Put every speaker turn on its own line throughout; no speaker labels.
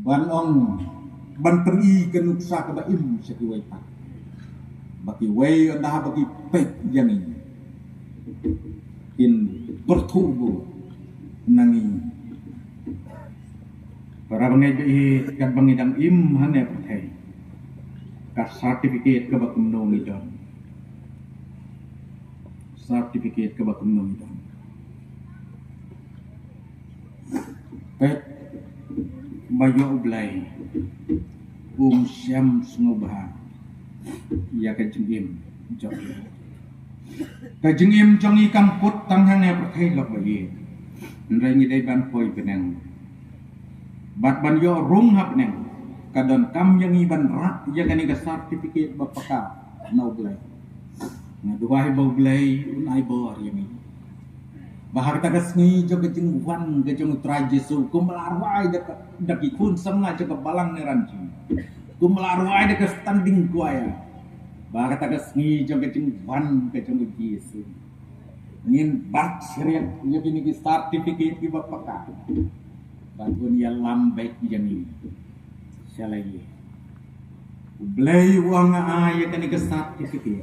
ban ong ban pergi ke nuksa ke baim seki wai pak bagi wai anda bagi pek yang ini in bertubuh nangi para bangai bi kan bangidang im hane pakai ka sertifikat ke bakum nong itu sertifikat ke bakum nong itu pek bayo blai syam ngubah ya ka jengim jong ka jengim jong i kamput tang hang ne pakai lok bayi nrai ni dai ban poi penang bat ban yo rung hap neng kadon kam yang i ban rak ya kan ka sertifikat bapaka no blai ngaduai bau blai unai bor yang bahar tagas ni joga jengwan ke jeng trajesu kumlarwai dak ikun sama joga balang ne ranci kumlarwai dak standing kuaya bahar tagas ni joga jengwan ke jeng Yesu ngin bat seriak ya kini ki sertifikat ki bapaka bangun ya lambek jani salai blai wang aya kini ke sertifikat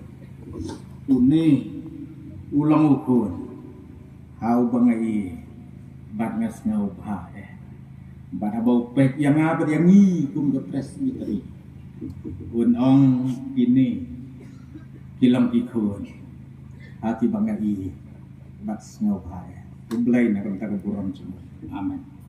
uni ulang ukur hau bangai bat ngas ngau bha bat abau pek yang apa yang ni kum ke presbiteri un ong ini kilam ikun hati bangai bat ngau bha blai na kam ta buram semua amen.